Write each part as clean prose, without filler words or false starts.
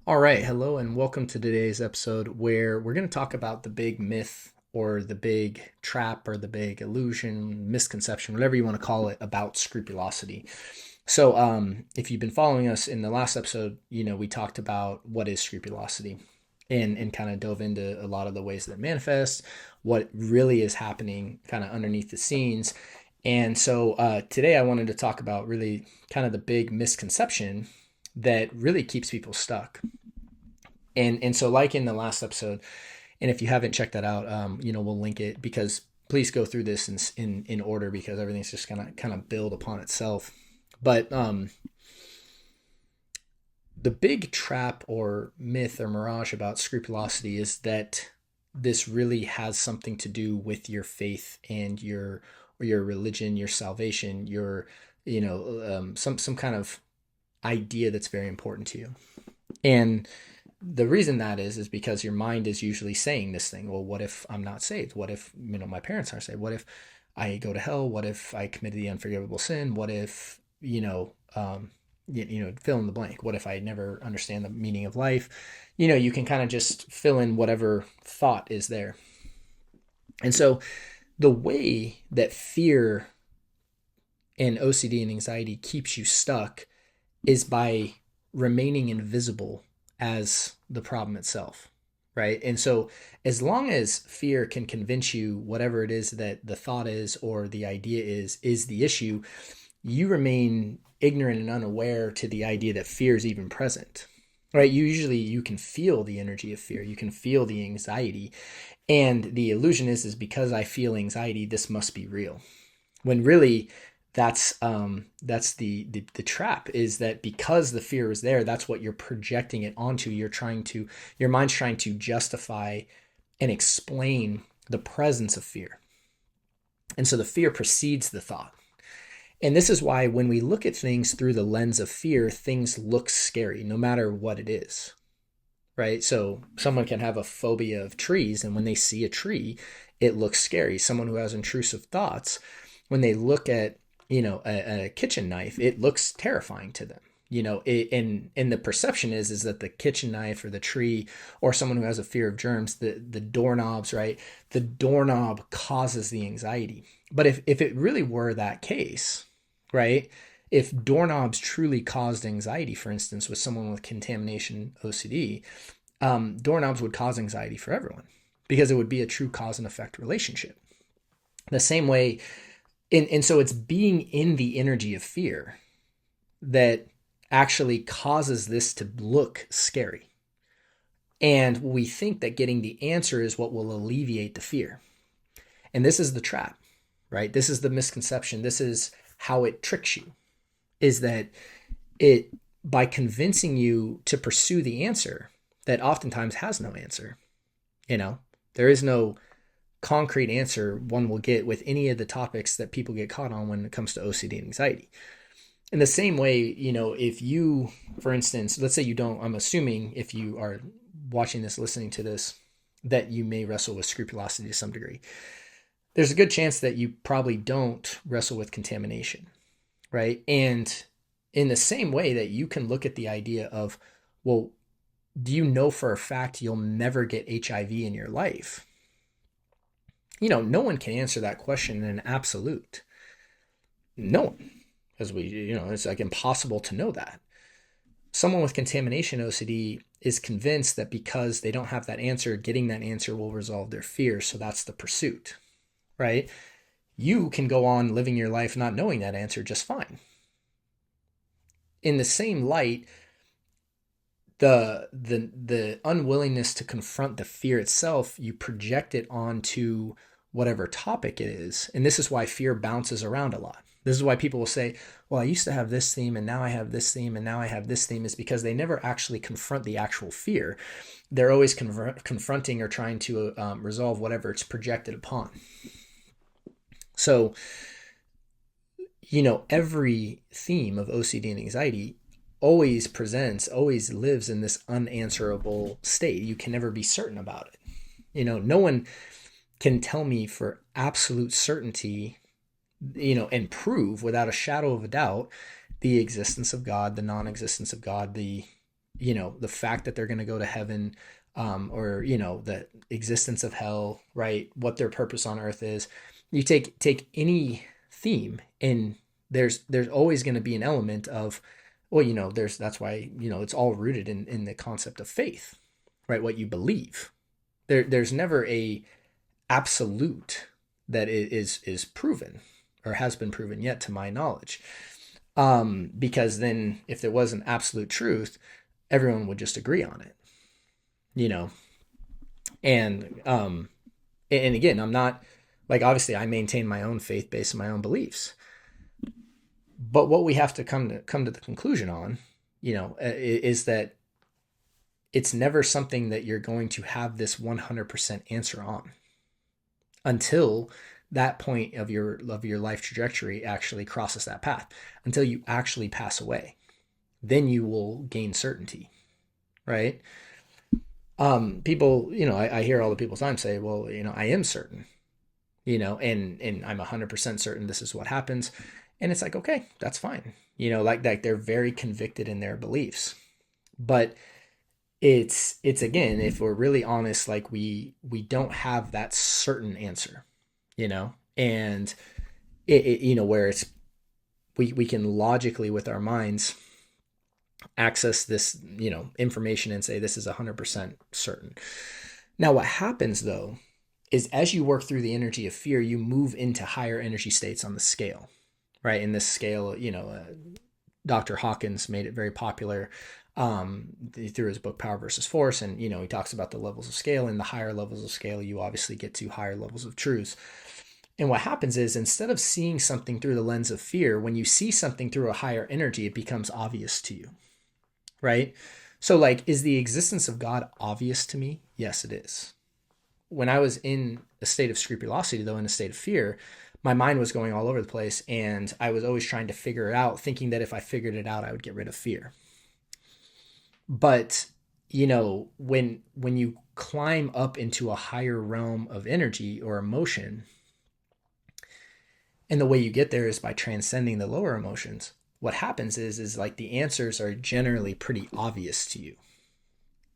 All right, hello and welcome to today's episode where we're going to talk about the big myth or the big trap or the big illusion, misconception, whatever you want to call it, about scrupulosity. If you've been following us in the last episode, we talked about what is scrupulosity and kind of dove into a lot of the ways that it manifests, what really is happening kind of underneath the scenes. Today I wanted to talk about really kind of the big misconception that really keeps people stuck. And so like in the last episode, and if you haven't checked that out, we'll link it because please go through this in order because everything's just gonna kind of build upon itself. But the big trap or myth or mirage about scrupulosity is that this really has something to do with your faith and your religion, your salvation, your some kind of idea that's very important to you. And the reason that is because your mind is usually saying this thing. Well, what if I'm not saved? What if, my parents aren't saved? What if I go to hell? What if I committed the unforgivable sin? What if, fill in the blank? What if I never understand the meaning of life? You can kind of just fill in whatever thought is there. And so the way that fear and OCD and anxiety keeps you stuck is by remaining invisible as the problem itself, right? And so as long as fear can convince you whatever it is that the thought is or the idea is the issue, you remain ignorant and unaware to the idea that fear is even present. Right? You can feel the energy of fear. You can feel the anxiety. And the illusion is because I feel anxiety, this must be real. When really that's the trap, is that because the fear is there, that's what you're projecting it onto. Your mind's trying to justify and explain the presence of fear. And so the fear precedes the thought. And this is why when we look at things through the lens of fear, things look scary no matter what it is. Right? So someone can have a phobia of trees, and when they see a tree, it looks scary. Someone who has intrusive thoughts, when they look at a kitchen knife, it looks terrifying to them. And the perception is that the kitchen knife or the tree or someone who has a fear of germs, the doorknobs, right? The doorknob causes the anxiety. But if it really were that case, right? If doorknobs truly caused anxiety, for instance, with someone with contamination OCD, doorknobs would cause anxiety for everyone because it would be a true cause and effect relationship. The same way, and so it's being in the energy of fear that actually causes this to look scary. And we think that getting the answer is what will alleviate the fear. And this is the trap, right? This is the misconception. This is how it tricks you, is that it, by convincing you to pursue the answer that oftentimes has no answer, there is no concrete answer one will get with any of the topics that people get caught on when it comes to OCD and anxiety. In the same way, if you, for instance, let's say you don't, I'm assuming if you are watching this, listening to this, that you may wrestle with scrupulosity to some degree. There's a good chance that you probably don't wrestle with contamination, right? And in the same way that you can look at the idea of, well, do you know for a fact you'll never get HIV in your life? No one can answer that question in an absolute. No one, as it's like impossible to know that. Someone with contamination OCD is convinced that because they don't have that answer, getting that answer will resolve their fear. So that's the pursuit, right? You can go on living your life not knowing that answer just fine. In the same light, the unwillingness to confront the fear itself, you project it onto whatever topic it is. And this is why fear bounces around a lot. This is why people will say, well, I used to have this theme and now I have this theme and now I have this theme, is because they never actually confront the actual fear. They're always confronting or trying to resolve whatever it's projected upon. So, every theme of OCD and anxiety always lives in this unanswerable state. You can never be certain about it. No one can tell me for absolute certainty, and prove without a shadow of a doubt the existence of God, the non-existence of God, the the fact that they're going to go to heaven, or, the existence of hell, right? What their purpose on earth is. You take any theme, and there's always going to be an element of, well, that's why, it's all rooted in the concept of faith, right? What you believe. There's never a absolute that is proven or has been proven yet, to my knowledge. Because then if there was an absolute truth, everyone would just agree on it, you know? And, and again, I'm not like, obviously I maintain my own faith based on my own beliefs, but what we have to come to the conclusion on, is that it's never something that you're going to have this 100% answer on until that point of your life trajectory actually crosses that path, until you actually pass away. Then you will gain certainty, right? People, I hear all the people time say, well, I am certain, and I'm 100% certain this is what happens. And it's like, okay, that's fine. Like they're very convicted in their beliefs. But it's again, if we're really honest, like we don't have that certain answer, and where it's, we can logically with our minds access this, information and say this is 100% certain. Now, what happens though is as you work through the energy of fear, you move into higher energy states on the scale, right? In this scale, Dr. Hawkins made it very popular through his book Power versus Force, and he talks about the levels of scale. And the higher levels of scale, you obviously get to higher levels of truths. And what happens is, instead of seeing something through the lens of fear, when you see something through a higher energy, it becomes obvious to you, right? So like, is the existence of God obvious to me? Yes, it is. When I was in a state of scrupulosity, though, in a state of fear, my mind was going all over the place, and I was always trying to figure it out, thinking that if I figured it out, I would get rid of fear. But, when you climb up into a higher realm of energy or emotion, and the way you get there is by transcending the lower emotions, what happens is like the answers are generally pretty obvious to you.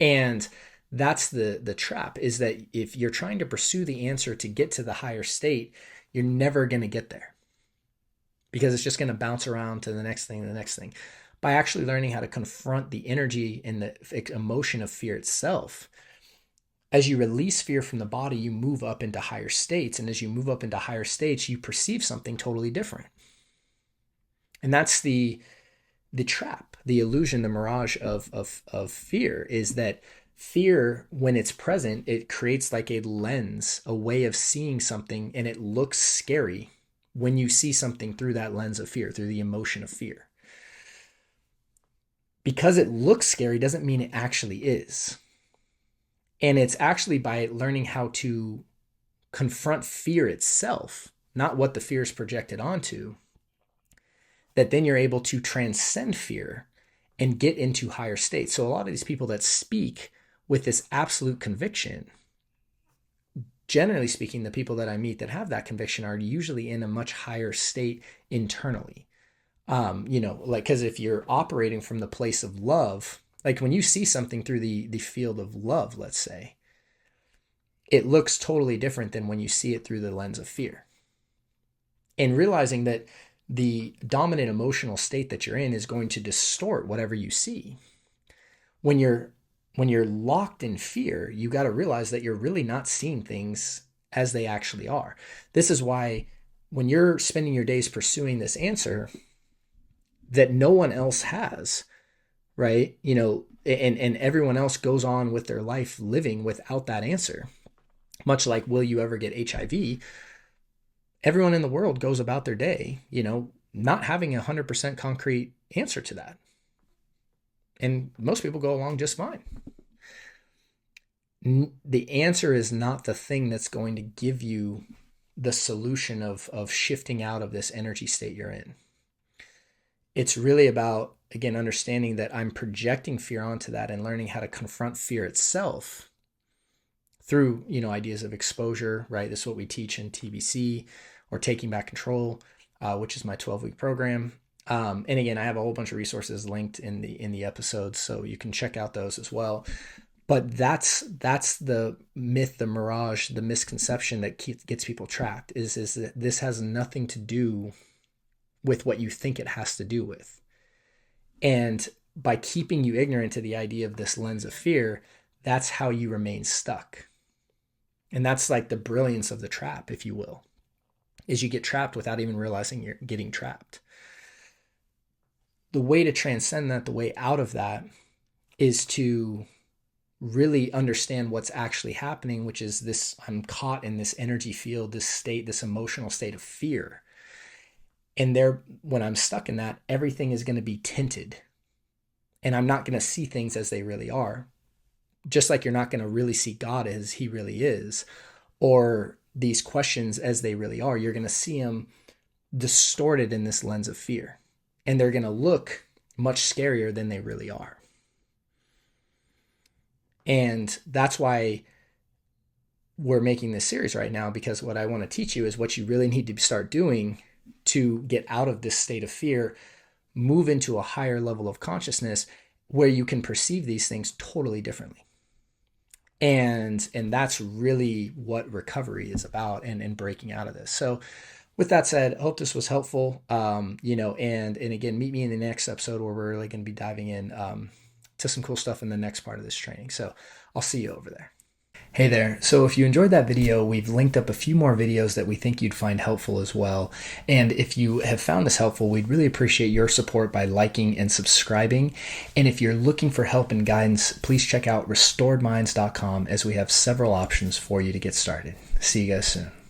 And that's the trap, is that if you're trying to pursue the answer to get to the higher state, you're never going to get there, because it's just going to bounce around to the next thing, the next thing. By actually learning how to confront the energy and the emotion of fear itself, as you release fear from the body, you move up into higher states. And as you move up into higher states, you perceive something totally different. And that's the trap, the illusion, the mirage of fear, is that fear, when it's present, it creates like a lens, a way of seeing something, and it looks scary when you see something through that lens of fear, through the emotion of fear. Because it looks scary doesn't mean it actually is. And it's actually by learning how to confront fear itself, not what the fear is projected onto, that then you're able to transcend fear and get into higher states. So a lot of these people that speak with this absolute conviction, generally speaking, the people that I meet that have that conviction are usually in a much higher state internally. Because if you're operating from the place of love, like when you see something through the field of love, let's say, it looks totally different than when you see it through the lens of fear. And realizing that the dominant emotional state that you're in is going to distort whatever you see. When you're locked in fear, you got to realize that you're really not seeing things as they actually are. This is why when you're spending your days pursuing this answer that no one else has, right? And everyone else goes on with their life living without that answer. Much like, will you ever get HIV? Everyone in the world goes about their day, not having 100% concrete answer to that. And most people go along just fine. The answer is not the thing that's going to give you the solution of shifting out of this energy state you're in. It's really about, again, understanding that I'm projecting fear onto that and learning how to confront fear itself through, ideas of exposure, right? This is what we teach in TBC, or Taking Back Control, which is my 12-week program. And again, I have a whole bunch of resources linked in the episodes, so you can check out those as well. But that's the myth, the mirage, the misconception that gets people trapped is that this has nothing to do with what you think it has to do with. And by keeping you ignorant to the idea of this lens of fear, that's how you remain stuck. And that's like the brilliance of the trap, if you will, is you get trapped without even realizing you're getting trapped. The way to transcend that, the way out of that, is to really understand what's actually happening, which is this: I'm caught in this energy field, this state, this emotional state of fear. And there, when I'm stuck in that, everything is going to be tinted. And I'm not going to see things as they really are. Just like you're not going to really see God as he really is, or these questions as they really are. You're going to see them distorted in this lens of fear. And they're going to look much scarier than they really are. And that's why we're making this series right now, because what I want to teach you is what you really need to start doing to get out of this state of fear, move into a higher level of consciousness where you can perceive these things totally differently. And that's really what recovery is about, and breaking out of this. So with that said, I hope this was helpful. And again, meet me in the next episode where we're really going to be diving in to some cool stuff in the next part of this training. So I'll see you over there. Hey there. So if you enjoyed that video, we've linked up a few more videos that we think you'd find helpful as well. And if you have found this helpful, we'd really appreciate your support by liking and subscribing. And if you're looking for help and guidance, please check out restoredminds.com, as we have several options for you to get started. See you guys soon.